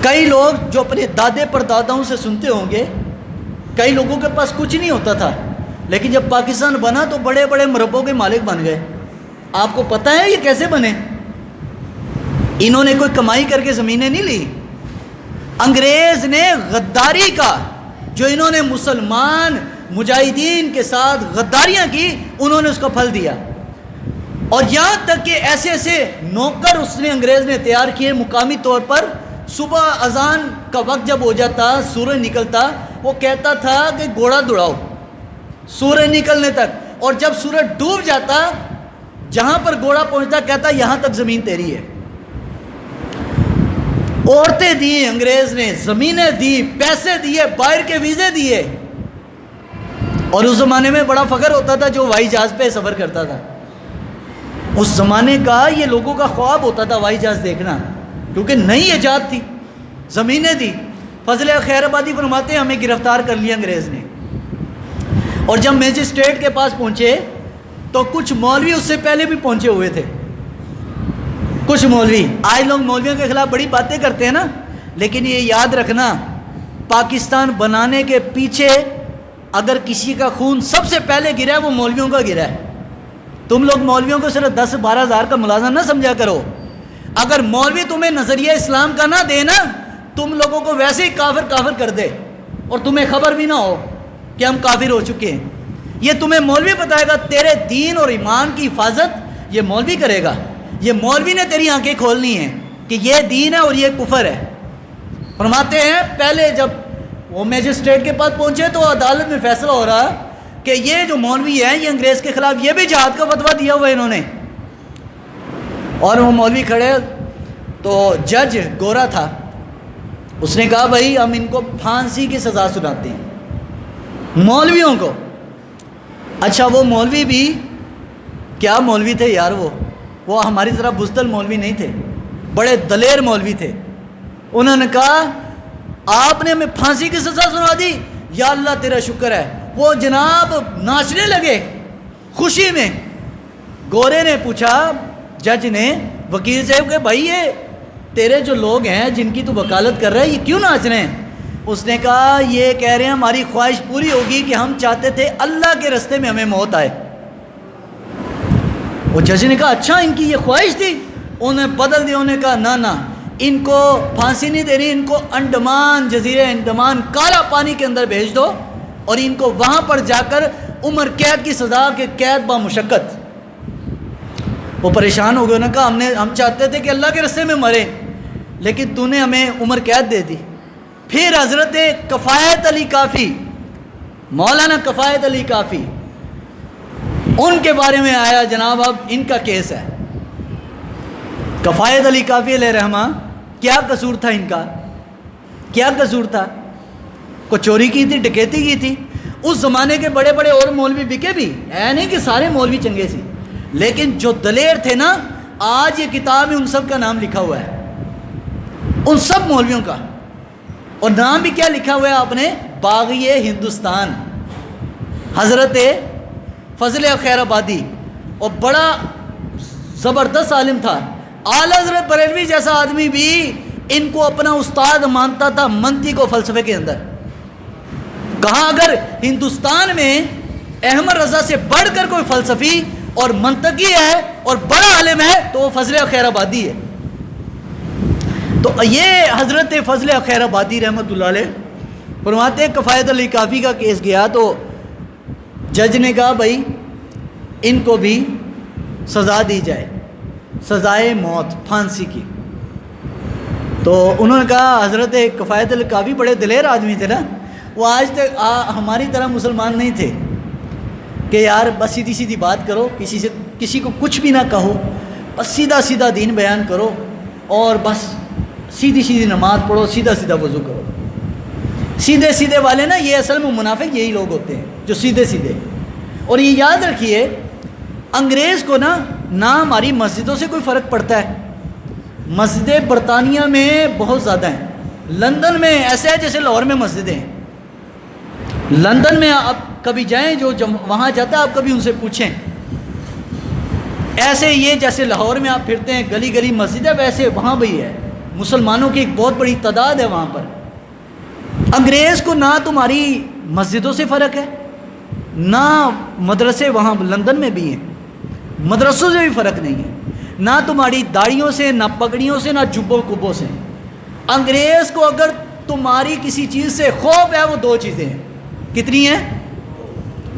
کئی لوگ جو اپنے دادے پرداداؤں سے سنتے ہوں گے، کئی لوگوں کے پاس کچھ نہیں ہوتا تھا، لیکن جب پاکستان بنا تو بڑے بڑے مربوں کے مالک بن گئے۔ آپ کو پتہ ہے یہ کیسے بنے؟ انہوں نے کوئی کمائی کر کے زمینیں نہیں لی، انگریز نے غداری کا، جو انہوں نے مسلمان مجاہدین کے ساتھ غداریاں کی، انہوں نے اس کا پھل دیا۔ اور یہاں تک کہ ایسے ایسے نوکر اس نے انگریز نے تیار کیے مقامی طور پر، صبح اذان کا وقت جب ہو جاتا، سورج نکلتا، وہ کہتا تھا کہ گھوڑا دوڑاؤ سورج نکلنے تک، اور جب سورج ڈوب جاتا، جہاں پر گھوڑا پہنچتا کہتا یہاں تک زمین تیری ہے۔ عورتیں دی انگریز نے، زمینیں دی، پیسے دیے، باہر کے ویزے دیے، اور اس زمانے میں بڑا فخر ہوتا تھا جو ہوائی جہاز پہ سفر کرتا تھا۔ اس زمانے کا یہ لوگوں کا خواب ہوتا تھا ہوائی جہاز دیکھنا، کیونکہ نئی ایجاد تھی، زمینیں تھی۔ فضل خیر آبادی فرماتے ہیں ہمیں گرفتار کر لیا انگریز نے، اور جب میجسٹریٹ کے پاس پہنچے تو کچھ مولوی اس سے پہلے بھی پہنچے ہوئے تھے۔ کچھ مولوی، آج لوگ مولویوں کے خلاف بڑی باتیں کرتے ہیں نا، لیکن یہ یاد رکھنا پاکستان بنانے کے پیچھے اگر کسی کا خون سب سے پہلے گرا ہے وہ مولویوں کا گرا ہے۔ تم لوگ مولویوں کو صرف 10-12 ہزار کا ملازم نہ سمجھا کرو۔ اگر مولوی تمہیں نظریہ اسلام کا نہ دے نا، تم لوگوں کو ویسے ہی کافر کر دے، اور تمہیں خبر بھی نہ ہو کہ ہم کافر ہو چکے ہیں۔ یہ تمہیں مولوی بتائے گا، تیرے دین اور ایمان کی حفاظت یہ مولوی کرے گا۔ یہ مولوی نے تیری آنکھیں کھولنی ہیں کہ یہ دین ہے اور یہ کفر ہے۔ فرماتے ہیں پہلے جب وہ میجسٹریٹ کے پاس پہنچے تو عدالت میں فیصلہ ہو رہا کہ یہ جو مولوی ہیں یہ انگریز کے خلاف، یہ بھی جہاد کا فتویٰ دیا ہوا ہے انہوں نے۔ اور وہ مولوی کھڑے تو جج گورا تھا، اس نے کہا بھائی ہم ان کو پھانسی کی سزا سناتے ہیں مولویوں کو۔ اچھا وہ مولوی بھی کیا مولوی تھے یار، وہ ہماری طرح بزدل مولوی نہیں تھے، بڑے دلیر مولوی تھے۔ انہوں نے کہا آپ نے ہمیں پھانسی کی سزا سنا دی، یا اللہ تیرا شکر ہے۔ وہ جناب ناچنے لگے خوشی میں۔ گورے نے پوچھا جج نے وکیل صاحب کہ بھائی یہ تیرے جو لوگ ہیں جن کی تو وکالت کر رہا ہے یہ کیوں ناچ رہے ہیں؟ اس نے کہا یہ کہہ رہے ہیں ہماری خواہش پوری ہوگی کہ ہم چاہتے تھے اللہ کے رستے میں ہمیں موت آئے۔ وہ جج نے کہا اچھا ان کی یہ خواہش تھی؟ انہوں نے بدل دیا، انہوں نے کہا نہ ان کو پھانسی نہیں دینی، ان کو انڈمان، جزیرے انڈمان کالا پانی کے اندر بھیج دو، اور ان کو وہاں پر جا کر عمر قید کی سزا کے قید با مشقت۔ وہ پریشان ہو گئے، انہوں نے کہا ہم چاہتے تھے کہ اللہ کے رستے میں مرے، لیکن تو نے ہمیں عمر قید دے دی۔ پھر حضرت کفایت علی کافی، مولانا کفایت علی کافی، ان کے بارے میں آیا جناب اب ان کا کیس ہے۔ کفایت علی کافی علیہ رحمہ، کیا قصور تھا ان کا؟ کیا قصور تھا؟ کو چوری کی تھی، ڈکیتی کی تھی؟ اس زمانے کے بڑے بڑے اور مولوی بکے بھی، ہے نہیں کہ سارے مولوی چنگے سی، لیکن جو دلیر تھے نا، آج یہ کتاب میں ان سب کا نام لکھا ہوا ہے، ان سب مولویوں کا۔ اور نام بھی کیا لکھا ہوا ہے آپ نے؟ باغی ہندوستان، حضرت فضل خیر آبادی۔ اور بڑا زبردست عالم تھا، اعلیٰ حضرت بریلوی جیسا آدمی بھی ان کو اپنا استاد مانتا تھا منطق و فلسفے کے اندر۔ کہاں اگر ہندوستان میں احمد رضا سے بڑھ کر کوئی فلسفی اور منطقی ہے اور بڑا عالم ہے تو وہ فضل خیر آبادی ہے۔ تو یہ حضرت فضل خیر آبادی رحمۃ اللہ علیہ فرماتے ہیں کفایت علی کافی کا کیس گیا تو جج نے کہا بھائی ان کو بھی سزا دی جائے، سزائے موت، پھانسی کی۔ تو انہوں نے کہا حضرت کفایت علی کافی بڑے دلیر آدمی تھے نا، وہ آج تک ہماری طرح مسلمان نہیں تھے کہ یار بس سیدھی سیدھی بات کرو، کسی کو کچھ بھی نہ کہو، بس سیدھا سیدھا دین بیان کرو، اور بس سیدھی سیدھی نماز پڑھو، سیدھا سیدھا وضو کرو۔ سیدھے سیدھے والے نا یہ اصل میں منافق یہی لوگ ہوتے ہیں جو سیدھے سیدھے۔ اور یہ یاد رکھیے انگریز کو نا ہماری مسجدوں سے کوئی فرق پڑتا ہے؟ مسجدیں برطانیہ میں بہت زیادہ ہیں، لندن میں ایسے ہے جیسے لاہور میں مسجدیں ہیں۔ لندن میں آپ کبھی جائیں، جو وہاں جاتا ہے آپ کبھی ان سے پوچھیں، ایسے یہ جیسے لاہور میں آپ پھرتے ہیں گلی گلی مسجد ہے، ویسے وہاں بھی ہے۔ مسلمانوں کی ایک بہت بڑی تعداد ہے وہاں پر. انگریز کو نہ تمہاری مسجدوں سے فرق ہے، نہ مدرسے وہاں لندن میں بھی ہیں، مدرسوں سے بھی فرق نہیں ہے، نہ تمہاری داڑھیوں سے، نہ پگڑیوں سے، نہ جبوں کبوں سے. انگریز کو اگر تمہاری کسی چیز سے خوف ہے وہ دو چیزیں ہیں. کتنی ہیں؟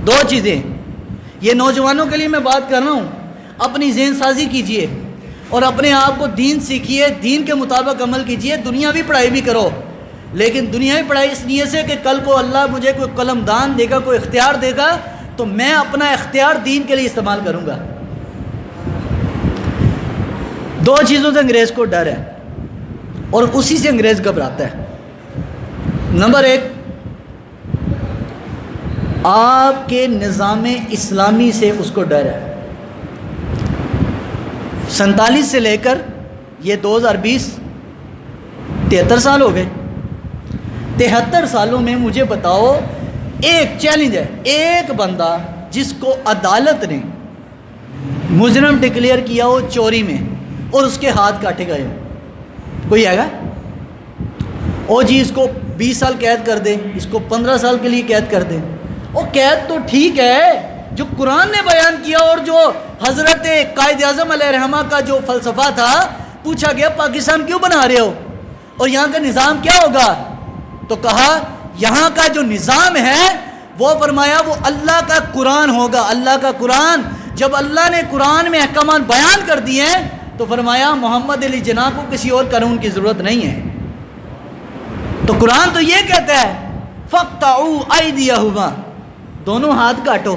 دو چیزیں. یہ نوجوانوں کے لیے میں بات کر رہا ہوں. اپنی ذہن سازی کیجئے اور اپنے آپ کو دین سیکھیے، دین کے مطابق عمل کیجئے. دنیاوی پڑھائی بھی کرو، لیکن دنیاوی پڑھائی اس نیت سے کہ کل کو اللہ مجھے کوئی قلم دان دے گا، کوئی اختیار دے گا تو میں اپنا اختیار دین کے لیے استعمال کروں گا. دو چیزوں سے انگریز کو ڈر ہے اور اسی سے انگریز گھبراتا ہے. نمبر ایک، آپ کے نظام اسلامی سے اس کو ڈر ہے. 47 سے لے کر یہ 2020 73 سال ہو گئے. 73 سالوں میں مجھے بتاؤ، ایک چیلنج ہے، ایک بندہ جس کو عدالت نے مجرم ڈکلیئر کیا ہو چوری میں اور اس کے ہاتھ کاٹے گئے ہو، کوئی آئے گا؟ او جی اس کو 20 سال قید کر دیں، اس کو 15 سال کے لیے قید کر دیں. او قید تو ٹھیک ہے، جو قرآن نے بیان کیا اور جو حضرت قائد اعظم علیہ رحمہ کا جو فلسفہ تھا، پوچھا گیا پاکستان کیوں بنا رہے ہو اور یہاں کا نظام کیا ہوگا؟ تو کہا یہاں کا جو نظام ہے وہ فرمایا وہ اللہ کا قرآن ہوگا. اللہ کا قرآن. جب اللہ نے قرآن میں احکامات بیان کر دیے تو فرمایا محمد علی جناح کو کسی اور قانون کی ضرورت نہیں ہے. تو قرآن تو یہ کہتا ہے فَقْطَعُوا أَيْدِيَهُمَا، دونوں ہاتھ کاٹو.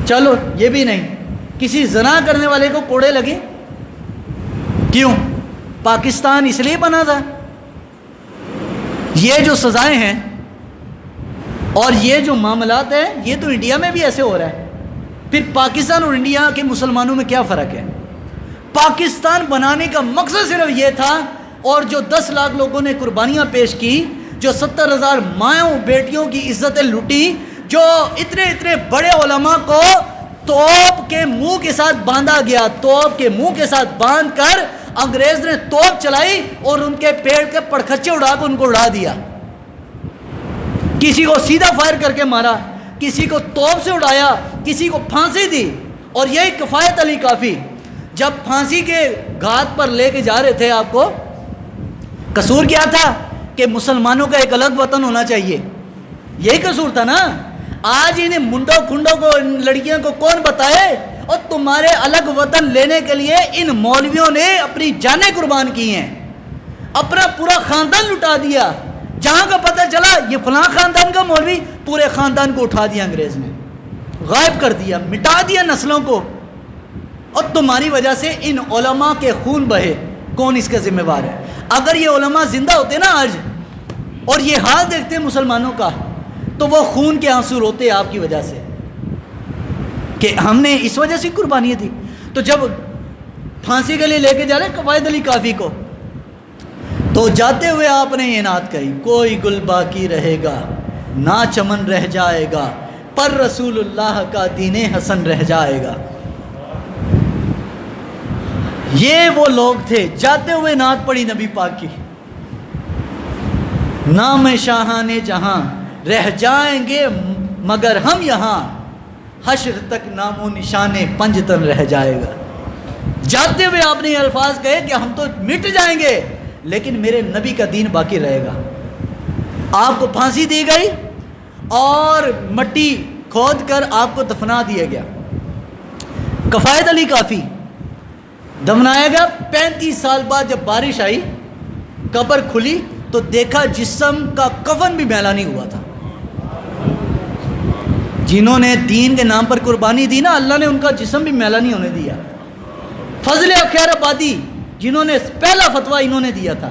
چلو یہ بھی نہیں، کسی زنا کرنے والے کو کوڑے لگے. کیوں؟ پاکستان اس لیے بنا تھا. یہ جو سزائیں ہیں اور یہ جو معاملات ہیں یہ تو انڈیا میں بھی ایسے ہو رہا ہے. پھر پاکستان اور انڈیا کے مسلمانوں میں کیا فرق ہے؟ پاکستان بنانے کا مقصد صرف یہ تھا، اور جو 10 لاکھ لوگوں نے قربانیاں پیش کی، جو 70,000 ماؤں بیٹیوں کی عزتیں لوٹی، جو اتنے بڑے علماء کو توپ کے منہ کے ساتھ باندھا گیا، توپ کے منہ کے ساتھ باندھ کر انگریز نے توپ چلائی اور ان کے پیڑ کے پڑخچے اڑا کر ان کو اڑا دیا. کسی کو سیدھا فائر کر کے مارا، کسی کو توپ سے اڑایا، کسی کو پھانسی دی. اور یہی کفایت علی کافی جب پھانسی کے گھات پر لے کے جا رہے تھے، آپ کو قصور کیا تھا کہ مسلمانوں کا ایک الگ وطن ہونا چاہیے. یہی قصور تھا نا. آج انہیں منڈوں کھنڈوں کو، ان لڑکیوں کو کون بتائے؟ اور تمہارے الگ وطن لینے کے لیے ان مولویوں نے اپنی جانیں قربان کی ہیں، اپنا پورا خاندان لٹا دیا. جہاں کا پتہ چلا یہ فلاں خاندان کا مولوی، پورے خاندان کو اٹھا دیا انگریز نے، غائب کر دیا، مٹا دیا نسلوں کو. اور تمہاری وجہ سے ان علماء کے خون بہے. کون اس کا ذمہ دار ہے؟ اگر یہ علماء زندہ ہوتے نا آج اور یہ حال دیکھتے مسلمانوں کا، تو وہ خون کے آنسو روتے آپ کی وجہ سے کہ ہم نے اس وجہ سے قربانیاں دی. تو جب پھانسی کے لیے لے کے جا رہے قائد علی کافی کو، تو جاتے ہوئے آپ نے یہ نعت کہی، کوئی گل باقی رہے گا نہ چمن رہ جائے گا، پر رسول اللہ کا دین حسن رہ جائے گا. یہ وہ لوگ تھے. جاتے ہوئے نعت پڑھی نبی پاک کی، نام شاہان جہاں رہ جائیں گے مگر ہم یہاں، حشر تک نام و نشان پنجتن رہ جائے گا. جاتے ہوئے آپ نے یہ الفاظ کہے کہ ہم تو مٹ جائیں گے لیکن میرے نبی کا دین باقی رہے گا. آپ کو پھانسی دی گئی اور مٹی کھود کر آپ کو دفنا دیا گیا. کفایت علی کافی دفنایا گیا. 35 سال بعد جب بارش آئی، قبر کھلی تو دیکھا جسم کا کفن بھی میلا نہیں ہوا تھا. جنہوں نے دین کے نام پر قربانی دی نا، اللہ نے ان کا جسم بھی میلا نہیں ہونے دیا. فضل خیر آبادی جنہوں نے پہلا فتویٰ انہوں نے دیا تھا،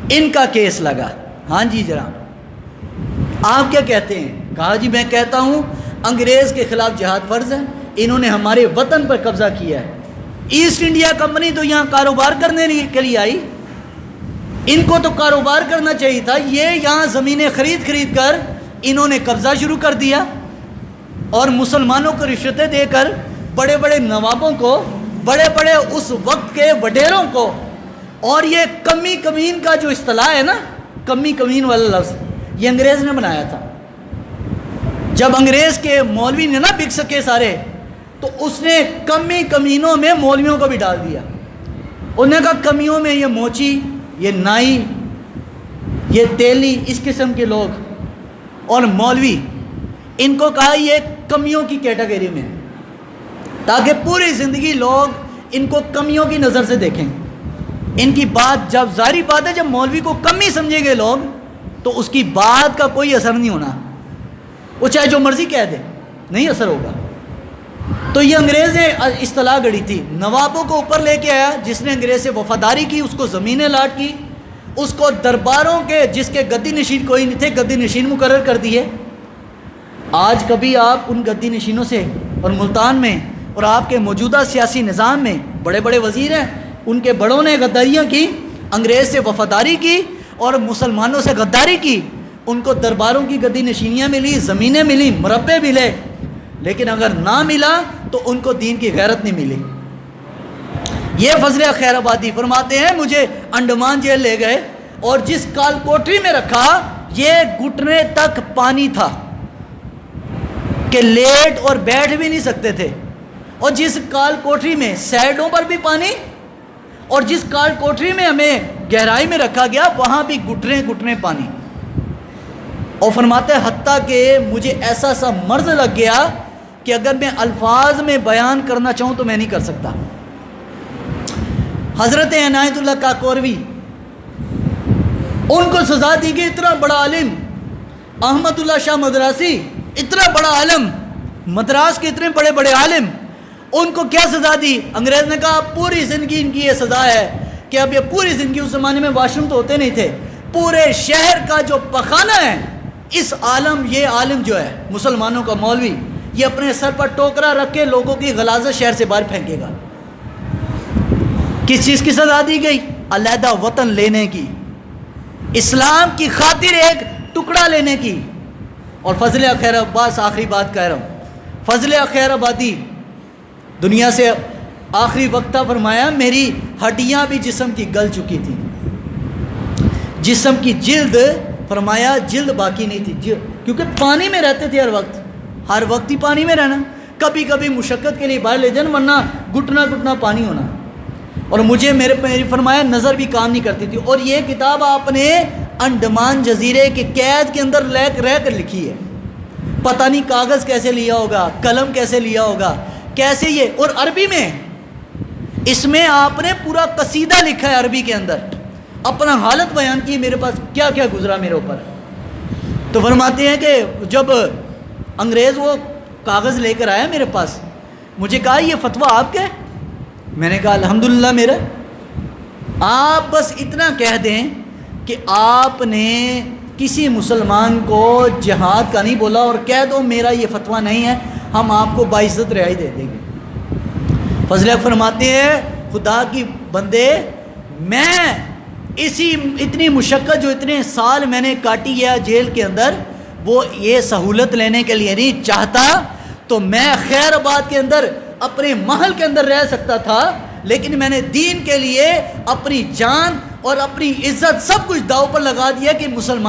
ان کا کیس لگا. ہاں جی جناب آپ کیا کہتے ہیں؟ کہا جی میں کہتا ہوں انگریز کے خلاف جہاد فرض ہے. انہوں نے ہمارے وطن پر قبضہ کیا ہے. ایسٹ انڈیا کمپنی تو یہاں کاروبار کرنے کے لیے آئی، ان کو تو کاروبار کرنا چاہیے تھا. یہ یہاں زمینیں خرید کر انہوں نے قبضہ شروع کر دیا اور مسلمانوں کو رشوتیں دے کر بڑے بڑے نوابوں کو، بڑے بڑے اس وقت کے وڈیروں کو اور یہ کمی کمین کا جو اصطلاح ہے نا، کمی کمین والا لفظ، یہ انگریز نے بنایا تھا۔ جب انگریز کے مولوی نے نہ بک سکے سارے، تو اس نے کمی کمینوں میں مولویوں کو بھی ڈال دیا۔ انہوں نے کہا کمیوں میں یہ موچی، یہ نائی، یہ تیلی، اس قسم کے لوگ اور مولوی، ان کو کہا یہ کمیوں کی کیٹیگری میں، تاکہ پوری زندگی لوگ ان کو کمیوں کی نظر سے دیکھیں۔ ان کی بات، جب ظاہری بات ہے جب مولوی کو کمی سمجھیں گے لوگ تو اس کی بات کا کوئی اثر نہیں ہونا، وہ چاہے جو مرضی کہہ دے، نہیں اثر ہوگا۔ تو یہ انگریز نے اصطلاح گڑی تھی، نوابوں کو اوپر لے کے آیا، جس نے انگریز سے وفاداری کی اس کو زمینیں لاٹ کی، اس کو درباروں کے جس کے گدی نشین کوئی نہیں تھے گدی نشین مقرر کر دیے۔ آج کبھی آپ ان گدی نشینوں سے اور ملتان میں اور آپ کے موجودہ سیاسی نظام میں بڑے بڑے وزیر ہیں، ان کے بڑوں نے غداریاں کی، انگریز سے وفاداری کی اور مسلمانوں سے غداری کی، ان کو درباروں کی گدی نشینیاں ملی، زمینیں ملی، مربع ملے، لیکن اگر نہ ملا تو ان کو دین کی غیرت نہیں ملی۔ یہ فضل خیر آبادی فرماتے ہیں مجھے انڈمان جیل لے گئے اور جس کال کوٹری میں رکھا یہ گھٹنے تک پانی تھا کہ لیٹ اور بیٹھ بھی نہیں سکتے تھے، اور جس کال کوٹری میں سائڈوں پر بھی پانی، اور جس کال کوٹری میں ہمیں گہرائی میں رکھا گیا وہاں بھی گھٹنے گھٹنے پانی۔ اور فرماتے ہیں حتیٰ کہ مجھے ایسا سا مرض لگ گیا کہ اگر میں الفاظ میں بیان کرنا چاہوں تو میں نہیں کر سکتا۔ حضرت عنایت اللہ کاکوروی، ان کو سزا دی گئی، اتنا بڑا عالم، احمد اللہ شاہ مدراسی، اتنا بڑا عالم، مدراس کے اتنے بڑے بڑے عالم، ان کو کیا سزا دی؟ انگریز نے کہا پوری زندگی ان کی یہ سزا ہے کہ اب یہ پوری زندگی، اس زمانے میں واش روم تو ہوتے نہیں تھے، پورے شہر کا جو پخانہ ہے اس عالم، یہ عالم جو ہے مسلمانوں کا مولوی، یہ اپنے سر پر ٹوکرا رکھ کے لوگوں کی غلاظت شہر سے باہر پھینکے گا۔ کس چیز کی سزا دی گئی؟ علیحدہ وطن لینے کی، اسلام کی خاطر ایک ٹکڑا لینے کی۔ اور فضل خیر، بس آخری بات کہہ رہا ہوں، فضل خیر آبادی دنیا سے آخری وقت تھا، فرمایا میری ہڈیاں بھی جسم کی گل چکی تھی، جسم کی جلد، فرمایا جلد باقی نہیں تھی، کیونکہ پانی میں رہتے تھے، ہر وقت ہی پانی میں رہنا، کبھی کبھی مشقت کے لیے باہر لے جانا، ورنہ گھٹنا گھٹنا پانی ہونا۔ اور مجھے میری فرمایا نظر بھی کام نہیں کرتی تھی۔ اور یہ کتاب آپ نے انڈمان جزیرے کے قید کے اندر رہ کر لکھی ہے، پتہ نہیں کاغذ کیسے لیا ہوگا، قلم کیسے لیا ہوگا، کیسے یہ، اور عربی میں، اس میں آپ نے پورا قصیدہ لکھا ہے عربی کے اندر، اپنا حالت بیان کی، میرے پاس کیا کیا گزرا میرے اوپر۔ تو فرماتے ہیں کہ جب انگریز وہ کاغذ لے کر آیا میرے پاس، مجھے کہا یہ فتویٰ آپ کا ہے؟ میں نے کہا الحمدللہ میرا۔ آپ بس اتنا کہہ دیں کہ آپ نے کسی مسلمان کو جہاد کا نہیں بولا، اور کہہ دو میرا یہ فتویٰ نہیں ہے، ہم آپ کو باعزت رہائی دے دیں گے۔ فضل فرماتے ہیں خدا کی بندے، میں اتنی مشقت جو اتنے سال میں نے کاٹی ہے جیل کے اندر، وہ یہ سہولت لینے کے لیے نہیں چاہتا تو میں خیر آباد کے اندر اپنے محل کے اندر رہ سکتا تھا، لیکن میں نے دین کے لیے اپنی جان اور اپنی عزت سب کچھ داؤ پر لگا دیا کہ مسلمان